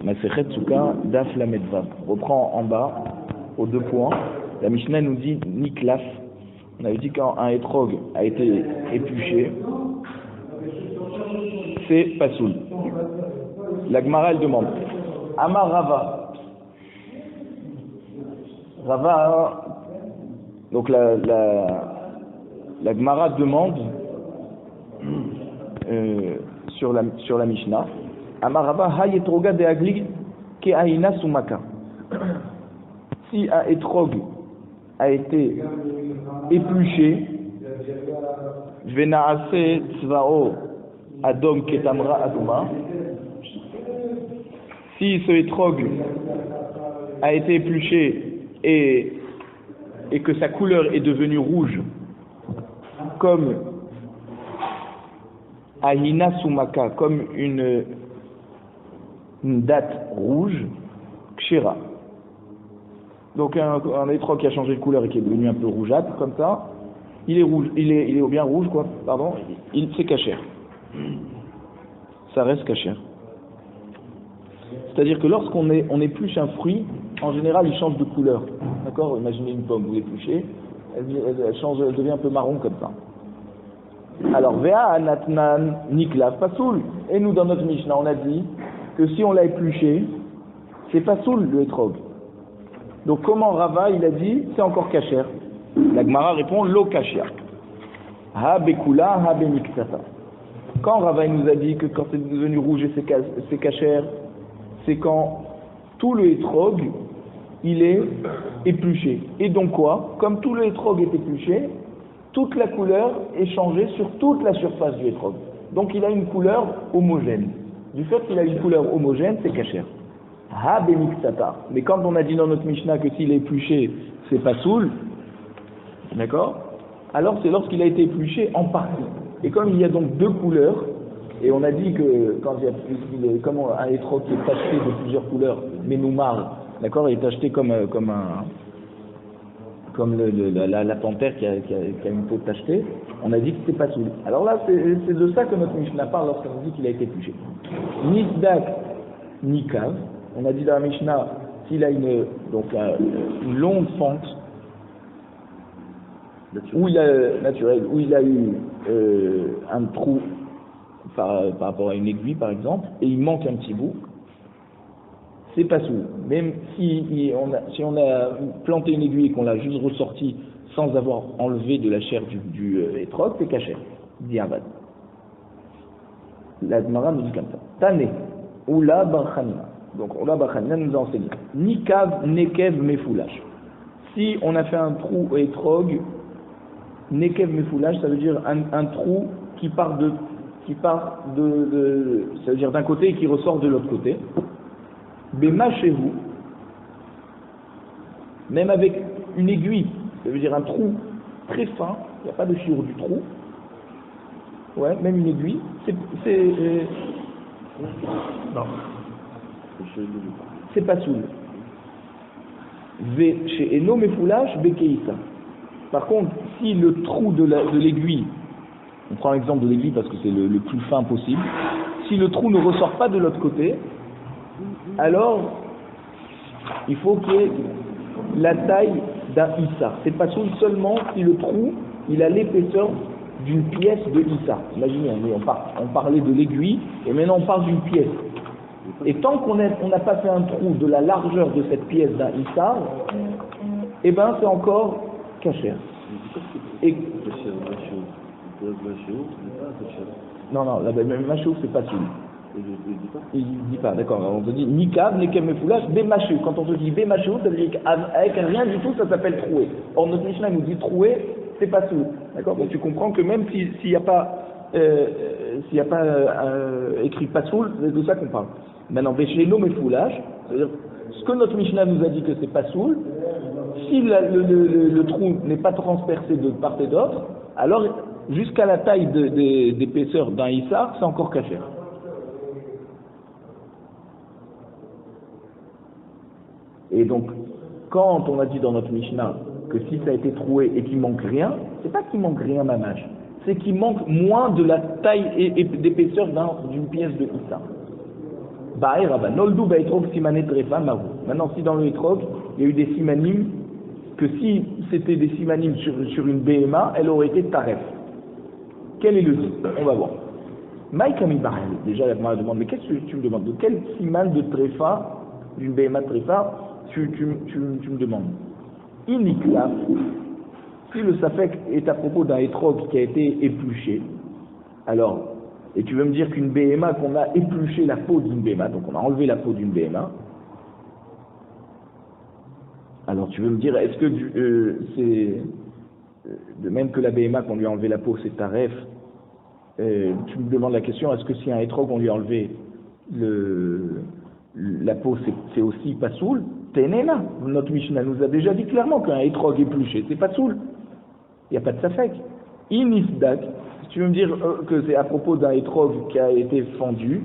Masechet Souka, Daf Lamed Vav. Reprend en bas, aux 2 points. La Mishnah nous dit Niklaf. On avait dit quand un étrog a été épluché, c'est pasoul. La Gemara elle demande Amar Rava. Rava, donc la Gemara demande sur la Mishnah Amar Rava ha yetroga de agli ke aina sumaka. Si un étrog a été épluché, Venaase tzvao adom ketamra adoma. Si ce étrog a été épluché et que sa couleur est devenue rouge, comme Ahina Sumaka, comme une date rouge, Kshira. Donc un étrog qui a changé de couleur et qui est devenu un peu rougeâtre, comme ça, il est rouge, il est bien rouge, quoi, pardon, c'est cachère. Ça reste cachère. C'est-à-dire que lorsqu'on épluche un fruit, en général, il change de couleur. D'accord? Imaginez une pomme, vous l'épluchez, elle change, elle devient un peu marron comme ça. Alors, Vea anatnan niklav pasoul. Et nous, dans notre Mishnah, on a dit que si on l'a épluché, c'est pasoul le étrog. Donc, comment Rava, il a dit, c'est encore cachère. La Gemara répond, lo kashia. Ha bekula, ha beniktata. Quand Rava il nous a dit que quand c'est devenu rouge et c'est cachère, c'est quand tout le étrog, il est épluché. Et donc quoi? Comme tout le étrog est épluché, toute la couleur est changée sur toute la surface du étrog. Donc il a une couleur homogène. Du fait qu'il a une couleur homogène, c'est cachère. Ha beniktata. Mais quand on a dit dans notre Mishnah que s'il est épluché, c'est pasoul, d'accord? Alors c'est lorsqu'il a été épluché en partie. Et comme il y a donc 2 couleurs, et on a dit que quand il y a comme un étrog qui est tacheté de plusieurs couleurs, ménoumar, d'accord, il est tacheté comme la panthère qui a une peau tachetée, on a dit que c'était pasoul. Alors là, c'est de ça que notre Mishnah parle lorsqu'on dit qu'il a été épluché. Nisdak nikav, on a dit dans la Mishnah s'il a une longue fente où il a eu un trou par rapport à une aiguille par exemple, et il manque un petit bout, c'est pasoul. Même si on a planté une aiguille et qu'on l'a juste ressortie sans avoir enlevé de la chair du étrog, c'est cachère, diavad. La Gemara nous dit comme ça. Tane, Oula Barchanina. Donc Oula Barchanina nous a enseigné. Nikav, Nekev, Mefoulash. Si on a fait un trou au étrog, Nekev, Mefoulash, ça veut dire un trou qui part ça veut dire d'un côté et qui ressort de l'autre côté. Bema chez vous, même avec une aiguille, ça veut dire un trou très fin, il n'y a pas de chiure du trou, ouais, même une aiguille, c'est pas soul. Chez Eno Mefoulash, Bekeïsa. Par contre, si le trou de l'aiguille, on prend l'exemple de l'aiguille parce que c'est le plus fin possible, si le trou ne ressort pas de l'autre côté, alors il faut qu'il y ait la taille d'un issa. C'est pas seulement si le trou il a l'épaisseur d'une pièce de issa. Imaginez, on parlait de l'aiguille et maintenant on parle d'une pièce. Et tant qu'on n'a pas fait un trou de la largeur de cette pièce d'un issa, eh ben c'est encore cachère. Et non, la machou c'est pas tout. Il dit pas, d'accord. On te dit nikav, nekev mefoulash, bémachou. Quand on te dit bémachou, ça veut dire qu'avec rien du tout, ça s'appelle troué. Or notre Mishnah nous dit troué, c'est pas tout. D'accord. Donc tu comprends que même s'il n'y a pas écrit pasoul, c'est de ça qu'on parle. Maintenant, béchéno mefoulash, c'est-à-dire ce que notre Mishnah nous a dit que c'est pasoul, si le trou n'est pas transpercé de part et d'autre, alors jusqu'à la taille d'épaisseur d'un issar, c'est encore cachère. Et donc, quand on a dit dans notre Mishnah que si ça a été troué et qu'il manque rien, c'est pas qu'il manque rien mamash, c'est qu'il manque moins de la taille et d'épaisseur d'une pièce de issa. Ba'e Rabba, Noldu Ba'etrog Simane Trefa Maru. Maintenant, si dans le Etrog, il y a eu des simanim, que si c'était des simanim sur une BMA, elle aurait été taref. Quel est le dit? On va voir. Maïk Amibari, déjà la demande, mais qu'est-ce que tu me demandes? De quel siman de Trefa, d'une BMA Trefa, tu me demandes? Iniklaf, si le Safek est à propos d'un Etrog qui a été épluché, alors, et tu veux me dire qu'une BMA, qu'on a épluché la peau d'une BMA, donc on a enlevé la peau d'une BMA, alors tu veux me dire, est-ce que c'est de même que la BMA qu'on lui a enlevé la peau, c'est taref, tu me demandes la question, est-ce que si un Etrog, on lui a enlevé la peau, c'est aussi pasoul? Ténéna, notre Mishnah nous a déjà dit clairement qu'un Etrog épluché, c'est pasoul. Il n'y a pas de safek. Inisdak, si tu veux me dire que c'est à propos d'un Etrog qui a été fendu,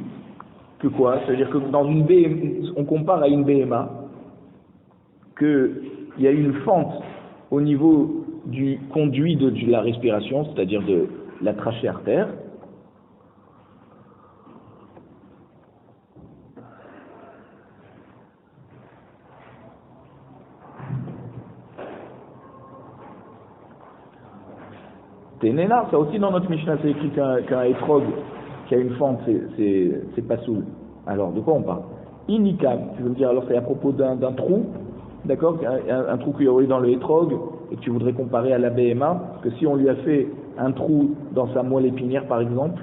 que quoi? C'est-à-dire que dans une BMA, on compare à une BMA, qu'il y a une fente au niveau du conduit de la respiration, c'est-à-dire de la trachée artère, Ténéna, ça aussi dans notre Mishnah, c'est écrit qu'un Etrog qui a une fente, c'est pas soul. Alors, de quoi on parle? Inikam, tu veux me dire, alors c'est à propos d'un trou, d'accord, un trou qu'il y aurait eu dans le Etrog, et que tu voudrais comparer à la BMA, que si on lui a fait un trou dans sa moelle épinière, par exemple,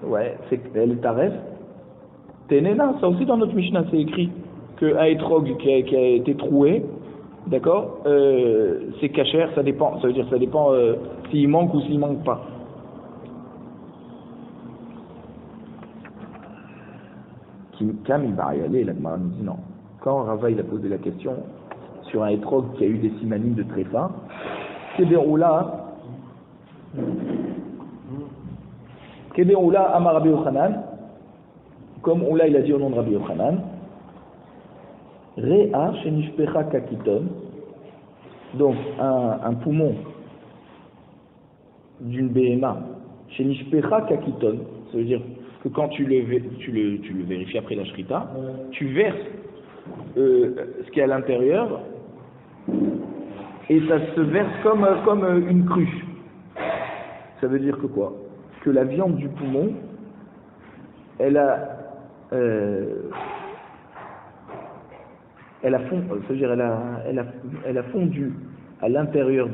ouais, elle est taref. Ténéna, ça aussi dans notre Mishnah, c'est écrit qu'un Etrog qui a été troué, d'accord, c'est cachère, ça dépend, ça veut dire ça dépend s'il manque ou s'il manque pas. Kam il va y aller, la Gemara nous dit non. Quand Rava il a posé la question sur un Etrog qui a eu des simanim de tréfa, Kederoula Amar Rabbi Yochanan, comme Oula il a dit au nom de Rabbi Yochanan, Réa Shenishpecha Kakiton, donc un poumon d'une BMA, Shenishpecha Kakiton, ça veut dire que quand tu le vérifies après la shrita, tu verses ce qui est à l'intérieur et ça se verse comme une cruche. Ça veut dire que quoi? Que la viande du poumon, elle a fondu à l'intérieur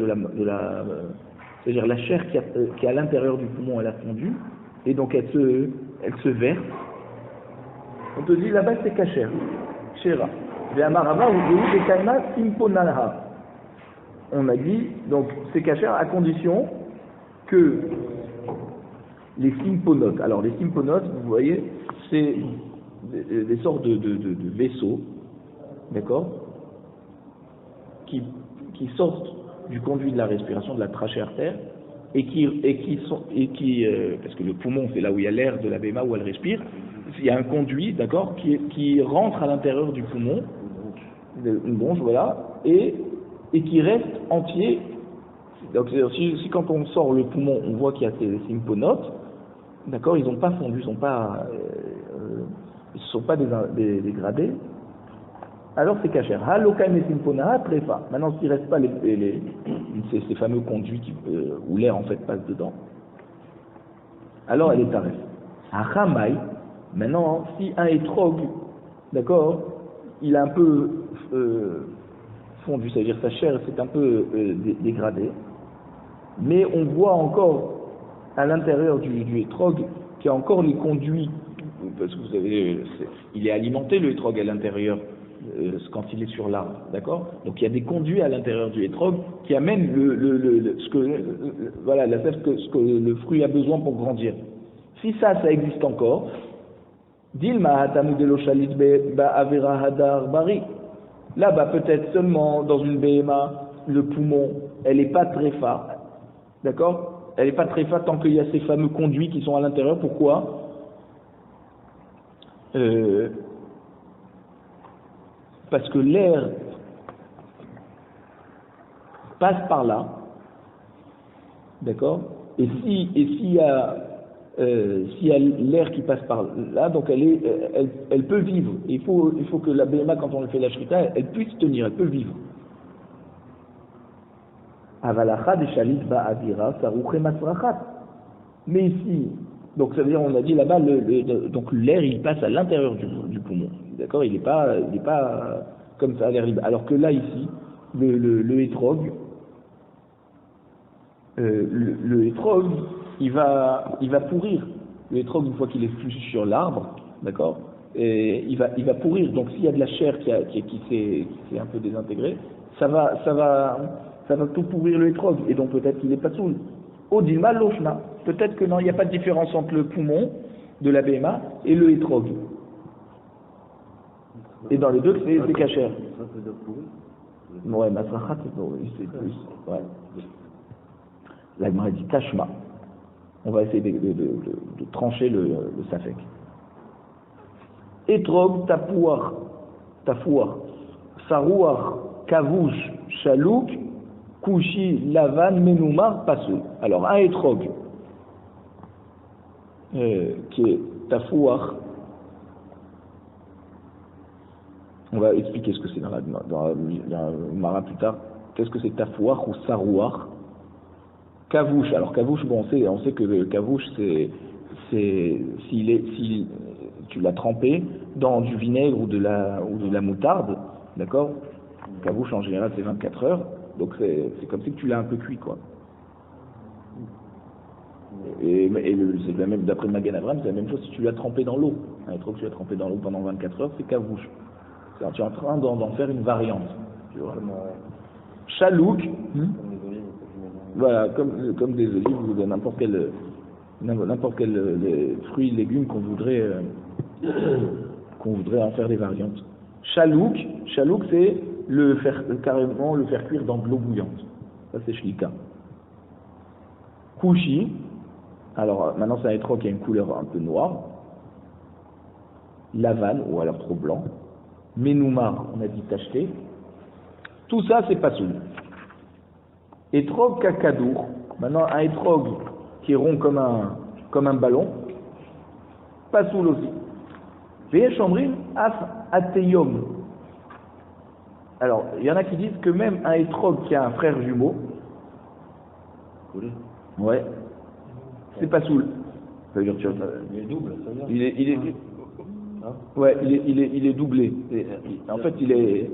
c'est-à-dire la chair qui est à l'intérieur du poumon, elle a fondu, et donc elle se verse. On te dit là-bas c'est kasher, shera. On a dit, donc c'est kasher à condition que les symponotes, alors les symponotes, vous voyez, c'est des sortes de vaisseaux, d'accord, qui sortent du conduit de la respiration, de la trachée artère, parce que le poumon c'est là où il y a l'air de la BMA où elle respire, il y a un conduit, d'accord, qui rentre à l'intérieur du poumon, une bronche, voilà, et qui reste entier. Donc si quand on sort le poumon, on voit qu'il y a ces symponotes, d'accord, ils n'ont pas fondu, ils ne sont pas dégradés, alors c'est kasher. Halokan et simpona trefa. Maintenant, s'il ne reste pas ces fameux conduits où l'air en fait passe dedans, alors elle est taref. Achamai, maintenant, si un Etrog, d'accord, il a un peu fondu, c'est-à-dire sa chair s'est un peu dégradée, mais on voit encore à l'intérieur du Etrog qu'il y a encore les conduits, parce que vous savez, il est alimenté le Etrog à l'intérieur quand il est sur l'arbre, d'accord? Donc il y a des conduits à l'intérieur du Etrog qui amènent ce que le fruit a besoin pour grandir. Si ça existe encore, là-bas peut-être seulement dans une BMA, le poumon, elle n'est pas très fort, d'accord? Elle n'est pas très fort tant qu'il y a ces fameux conduits qui sont à l'intérieur. Pourquoi? Parce que l'air passe par là, d'accord? Et s'il y a s'il y a l'air qui passe par là, donc elle peut vivre. Il faut que la BMA, quand on lui fait la shrita, elle puisse tenir, elle peut vivre. Avalacha de shalit ba'avira saruche masrachat. Mais ici, donc ça veut dire, on a dit là-bas, donc l'air il passe à l'intérieur du poumon. D'accord, il n'est pas comme ça à l'air libre. Alors que là ici, le hétrog, le hétrog, il va pourrir. Le hétrog, une fois qu'il est plus sur l'arbre, d'accord, et il va pourrir. Donc s'il y a de la chair qui s'est un peu désintégrée, ça va tout pourrir le hétrog. Et donc peut-être qu'il n'est pas saoul. Odilma loshna. Peut-être que non, il n'y a pas de différence entre le poumon de la BMA et le hétrog. Et dans les deux, c'est cachère. Ouais, masrachat, c'est plus. Ouais. La Gemara dit tashma. On va essayer de trancher le safek. Etrog, tapouar, sarouar, kavouch, chalouk, kouchi, lavan, menoumar, passeux. Alors, un etrog, qui est tafouar, on va expliquer ce que c'est dans la Mara plus tard. Qu'est-ce que c'est tafouar ou sarouar? Kavouche. Alors kavouche, bon, on sait que le kavouche, c'est si tu l'as trempé dans du vinaigre ou de la moutarde, d'accord. Kavouche en général c'est 24 heures, donc c'est comme si tu l'as un peu cuit, quoi. Et c'est la même, d'après Magen Avraham, c'est la même chose si tu l'as trempé dans l'eau. Un truc que tu l'as trempé dans l'eau pendant 24 heures, c'est kavouche. Tu es en train d'en faire une variante. Tu vois. Chalouk. Voilà, comme des olives ou de n'importe quel fruit, légumes qu'on voudrait en faire des variantes. Chalouk, c'est carrément le faire cuire dans de l'eau bouillante. Ça c'est shlika. Kouchi, alors maintenant c'est un hétrog qui a une couleur un peu noire. Lavan, ou alors trop blanc. Menoumar, on a dit tacheté. Tout ça c'est pas soul. Etrog kakadour, maintenant un etrog qui est rond comme un ballon, pas soul aussi. Ve'eshomrim af ateyom. Alors, il y en a qui disent que même un etrog qui a un frère jumeau, ouais, c'est pas soul. Ça veut dire il est double, ça veut dire. Il est hein? Ouais, il est doublé. En fait, il est.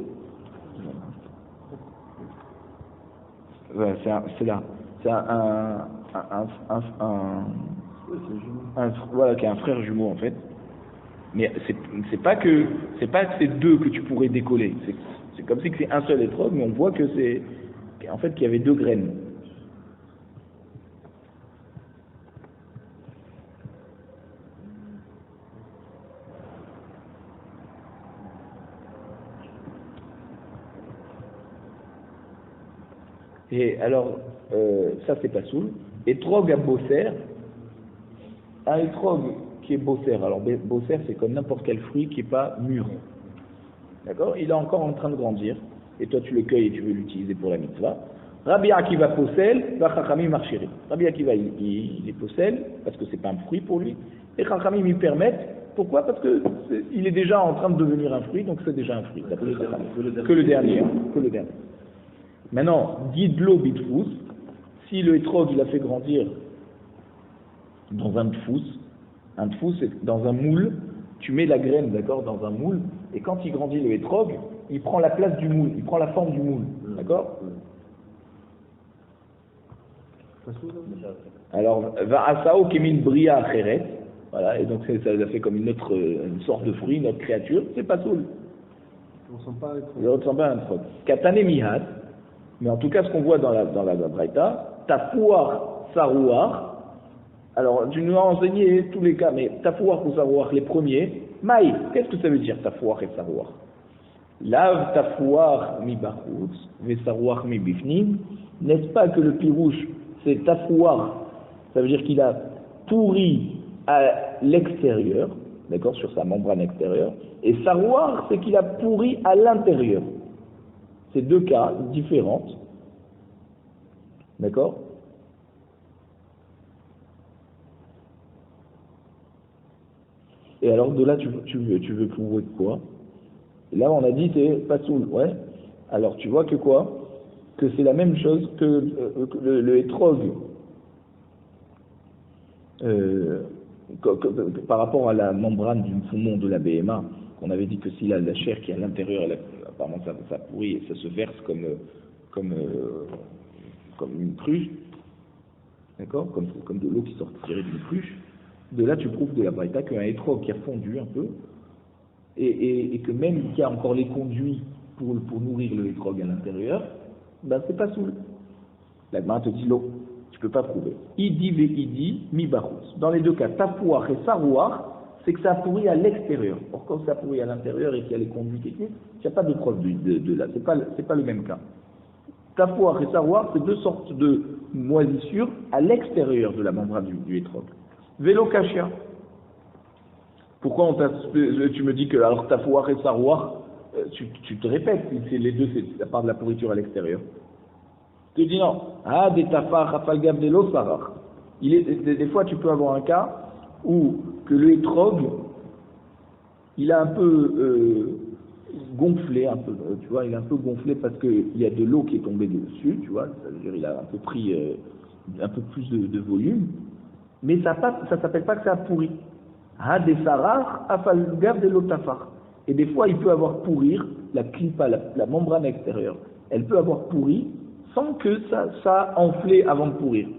Ouais, c'est là. C'est voilà, qui est un frère jumeau en fait. Mais c'est pas que c'est deux que tu pourrais décoller. C'est comme si c'est un seul étrog, mais on voit que c'est en fait qu'il y avait deux graines. Et alors, ça c'est pas soul. Etrog à bosser, un etrog qui est bosser. Alors bosser c'est comme n'importe quel fruit qui n'est pas mûr. D'accord? Il est encore en train de grandir. Et toi tu le cueilles et tu veux l'utiliser pour la mitzvah. Rabbi Akiva possel, va Chachamim marchiri. Rabbi Akiva il est possel parce que c'est pas un fruit pour lui. Et Chachamim lui permettent. Pourquoi? Parce que il est déjà en train de devenir un fruit, donc c'est déjà un fruit. Que le dernier. Maintenant, Gidlo Bitfous, si le hétrog il a fait grandir dans un tfous c'est dans un moule, tu mets la graine, d'accord, dans un moule, et quand il grandit le hétrog, il prend la place du moule, il prend la forme du moule, d'accord? Alors, Va'asao Kemin Bria Acheret, voilà, et donc ça fait comme une sorte de fruit, une autre créature, c'est pas soul. Il ne ressemble pas à un hétrog. Katane Mihat. Mais en tout cas, ce qu'on voit dans la Braïta, tafouar, sarouar. Alors, tu nous as enseigné tous les cas, mais tafouar ou sarouar, les premiers. Maï, qu'est-ce que ça veut dire tafouar et sarouar? Lav tafouar mi bachoutz, ve sarouar mi bifnim. N'est-ce pas que le pirouche, c'est tafouar, ça veut dire qu'il a pourri à l'extérieur, d'accord, sur sa membrane extérieure, et sarouar, c'est qu'il a pourri à l'intérieur. C'est deux cas différents, d'accord? Et alors de là, tu veux prouver quoi? Et là, on a dit c'est pasoul, ouais. Alors tu vois que quoi? Que c'est la même chose que le hétrog. Par rapport à la membrane du poumon de la BMA, on avait dit que si la chair qui est à l'intérieur, apparemment ça pourrit et ça se verse comme une cruche, d'accord, comme de l'eau qui sort tirée d'une cruche. De là, tu prouves de la braïta qu'un hétrog qui a fondu un peu, et que même qu'il y a encore les conduits pour nourrir le hétrog à l'intérieur, ben c'est pas soul. La Gemara te dit l'eau. Tu peux pas prouver. Idi ve'idi mi bachutz. Dans les deux cas, tapouar et sarouar, c'est que ça a pourri à l'extérieur. Or, quand ça a pourri à l'intérieur et qu'il y a les conduits techniques, il n'y a pas de preuve de là. C'est pas le même cas. Tapouar et sarouar, c'est deux sortes de moisissures à l'extérieur de la membrane du hétrog. Vélo kashia. Pourquoi tu me dis que alors tapouar et sarouar, tu te répètes, c'est les deux, ça part de la pourriture à l'extérieur. Tu dis non. Ah, des tafar, rafalgab de l'eau, sarar. Des fois, tu peux avoir un cas où que le hétrog, il a un peu gonflé, un peu, tu vois, il est un peu gonflé parce qu'il y a de l'eau qui est tombée dessus, tu vois, c'est-à-dire il a un peu pris un peu plus de volume, mais ça s'appelle pas que ça a pourri. Ah, des sarar, rafalgab de l'eau, tafar. Et des fois, il peut avoir pourrir la clipa, la membrane extérieure. Elle peut avoir pourri sans que ça a enflé avant de pourrir.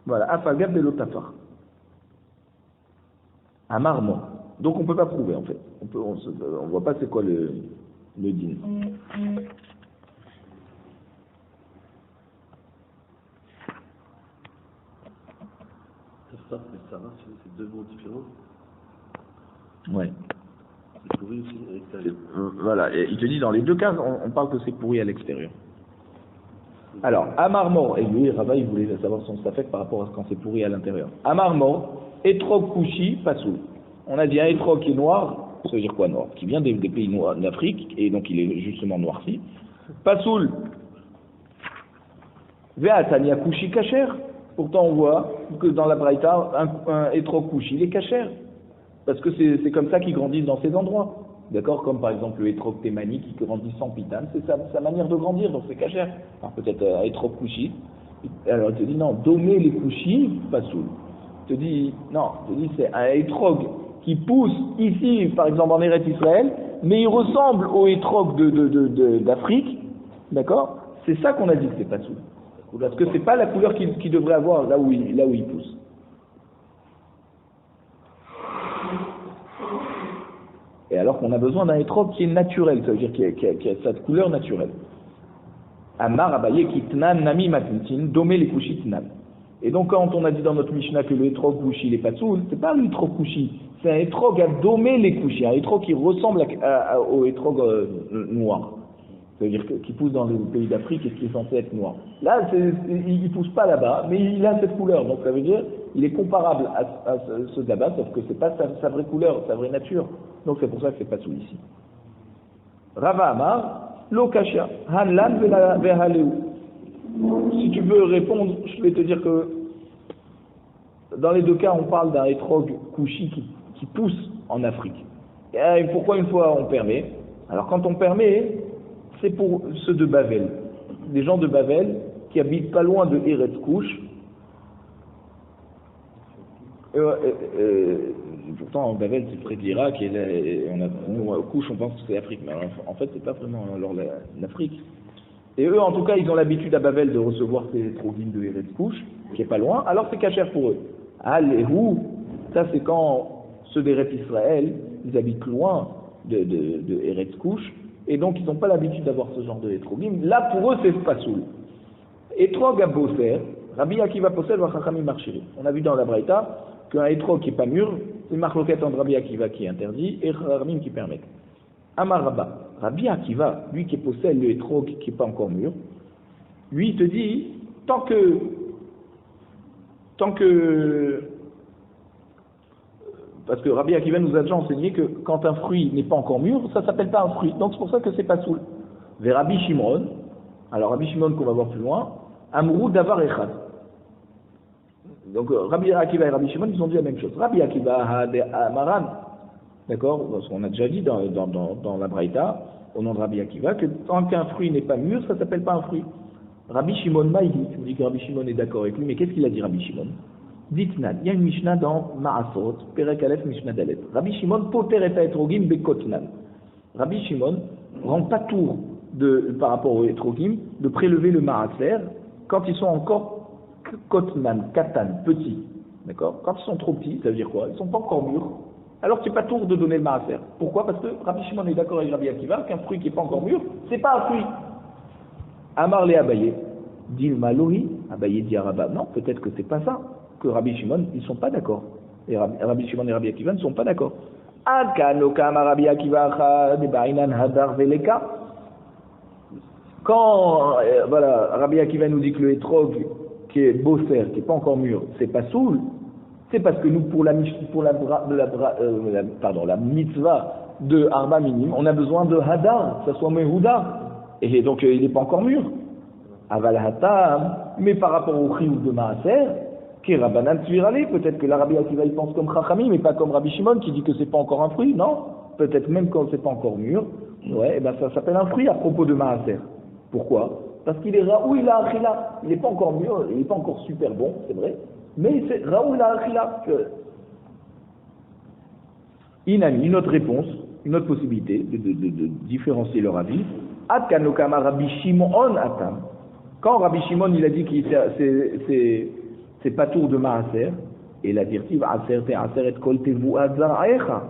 Voilà, afagab de l'otafar. Un marmot. Donc on ne peut pas prouver en fait. On voit pas c'est quoi le din. Tafar et Sarah, c'est deux mots différents. Ouais. C'est pourri aussi à l'extérieur. Voilà, et il te dit dans les deux cas, on parle que c'est pourri à l'extérieur. Alors, Amar Mor, et lui, Rava, il voulait savoir son stafek par rapport à quand c'est pourri à l'intérieur. Amar Mor, Etrog Kushi, Pasoul. On a dit un Etrog qui est noir, ça veut dire quoi noir? Qui vient des pays noirs d'Afrique, et donc il est justement noirci. Pasoul. Vea Tania Kushi Kacher. Pourtant, on voit que dans la Braïta, un Etrog Kushi, il est Kacher. Parce que c'est comme ça qu'ils grandissent dans ces endroits. D'accord, comme par exemple le hétrog thémani qui grandit sans pitane, c'est sa manière de grandir, donc c'est cachère. Alors peut-être un hétrog couchi. Alors il te dit non, dommer les couchis, pas soul. Il te dit non, c'est un hétrog qui pousse ici, par exemple en Eretz Israël, mais il ressemble au hétrog d'Afrique, d'accord? C'est ça qu'on a dit que c'est pas soul. Parce que c'est pas la couleur qu'il devrait avoir là où il pousse. Et alors qu'on a besoin d'un hétrog qui est naturel, ça veut dire qui a cette couleur naturelle. Amar Abaye kitnan nami matintin, domé les kushi tnan. Et donc quand on a dit dans notre Mishnah que le hétrog kushi il est pas soul, c'est pas le hétrog kushi, c'est un hétrog à dommer les kushi, un hétrog qui ressemble au hétrog noir. Ça veut dire qui pousse dans les pays d'Afrique et qui est censé être noir. Là, il pousse pas là-bas, mais il a cette couleur, donc ça veut dire il est comparable à ceux de là-bas, sauf que c'est pas sa vraie couleur, sa vraie nature. Donc c'est pour ça que c'est pas sous ici. Rava Amar, Lokasha, Hanlan Vehaleu. Si tu veux répondre, je vais te dire que dans les deux cas, on parle d'un hétrog couchi qui pousse en Afrique. Et pourquoi une fois on permet? Alors quand on permet, c'est pour ceux de Bavel. Des gens de Bavel qui habitent pas loin de Eretz Kush. Pourtant, Bavel, c'est près de l'Irak, et nous, Kush, on pense que c'est l'Afrique, mais en fait, c'est pas vraiment l'Afrique. Et eux, en tout cas, ils ont l'habitude à Bavel de recevoir ces trogines de Eretz Kush, qui est pas loin, alors c'est cachère pour eux. Ah, les roues, ça c'est quand ceux d'Eretz Israël, ils habitent loin de Eretz Kush, et donc ils n'ont pas l'habitude d'avoir ce genre de trogines. Là, pour eux, c'est pas soul. Etrog à Bosser, Rabbi Akiva Posel wa Chachamim Marchiri. On a vu dans la Braïta qu'un hétrog qui n'est pas mûr, c'est une marloquette entre Rabbi Akiva qui est interdit et Chachamim qui permet. Amar Rabba, Rabbi Akiva, lui qui possède le hétrog qui n'est pas encore mûr, lui il te dit, tant que parce que Rabbi Akiva nous a déjà enseigné que quand un fruit n'est pas encore mûr, ça ne s'appelle pas un fruit. Donc c'est pour ça que c'est pas soul. Vers Rabbi Shimon, alors Rabbi Shimon qu'on va voir plus loin, Amrou Davar Echad. Donc Rabbi Akiva et Rabbi Shimon, ils ont dit la même chose. Rabbi Akiva Amaran, d'accord, parce qu'on a déjà dit dans la Braïta, au nom de Rabbi Akiva, que tant qu'un fruit n'est pas mûr, ça s'appelle pas un fruit. Rabbi Shimon Maïdi, tu me dis que Rabbi Shimon est d'accord avec lui, mais qu'est-ce qu'il a dit Rabbi Shimon? Dites-nous, il y a une Mishnah dans Ma'asot, Perek Aleph, Mishnah Dalet. Rabbi Shimon poter et etrogim bekotnan. Rabbi Shimon rend pas tour par rapport au etrogim de prélever le maaser quand ils sont encore kotnan, katan, petits. D'accord? Quand ils sont trop petits, ça veut dire quoi? Ils sont pas encore mûrs. Alors c'est pas tour de donner le maaser. Pourquoi? Parce que Rabbi Shimon est d'accord avec Rabbi Akiva qu'un fruit qui est pas encore mûr, c'est pas un fruit. Amar le Abaye, dit le Malori, Abaye dit à Rabba, non, peut-être que c'est pas ça, que Rabbi Shimon, ils sont pas d'accord. Et Rabbi Shimon et Rabbi Akiva ne sont pas d'accord. Rabbi Akiva de Bainan Hadar Veleka. Quand Rabbi Akiva nous dit que le hétrog qui est bosser, qui est pas encore mûr, c'est pas soul, c'est parce que nous pour la mitzvah de Arba Minim, on a besoin de Hadar, que ça soit Mehuda. Et donc il n'est pas encore mûr. Aval Hatam, mais par rapport au chiyuv de Maaser, qui est Rabbanan Tzvirale, peut-être que la Rabbi Akiva il pense comme Chachamim, mais pas comme Rabbi Shimon qui dit que c'est pas encore un fruit, non? Peut-être même quand c'est pas encore mûr, ouais, et ben ça s'appelle un fruit à propos de Maaser. Pourquoi? Parce qu'il est Raoui la Achila, il n'est pas encore mûr, il n'est pas encore super bon, c'est vrai, mais c'est Raoui la Achila. Inami, une autre réponse, une autre possibilité de différencier leur avis. Atkanokama Rabbi Shimon Atam. Quand Rabbi Shimon il a dit que c'est pas tour de Maaser, et la directive Aser te Aser et Kol Tevu Azar Aecha.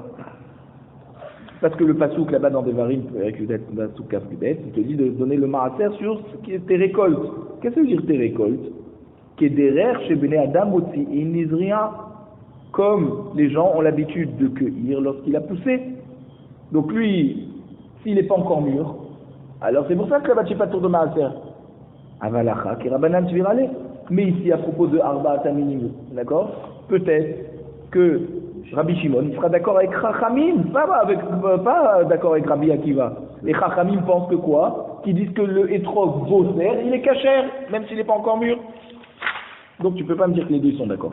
Parce que le pasouk là-bas dans Devarim, avec le pasouk Kafkudet, il te dit de donner le Maaser sur ce qui est tes récoltes. Qu'est-ce que ça veut dire tes récoltes? Kederer chez Bene Adam Otsi Inizria, comme les gens ont l'habitude de cueillir lorsqu'il a poussé. Donc lui, s'il n'est pas encore mûr, alors c'est pour ça que là-bas tu n'as pas tour de Maaser. Avalacha, qui Rabbanan Tzvirale. Mais ici, à propos de Arba Ataminim, d'accord? Peut-être que Rabbi Shimon, il sera d'accord avec Chachamim, pas d'accord avec Rabbi Akiva. Et Chachamim pensent que quoi? Qu'ils disent que le hétrog bosser, il est cachère, même s'il n'est pas encore mûr. Donc tu peux pas me dire que les deux sont d'accord.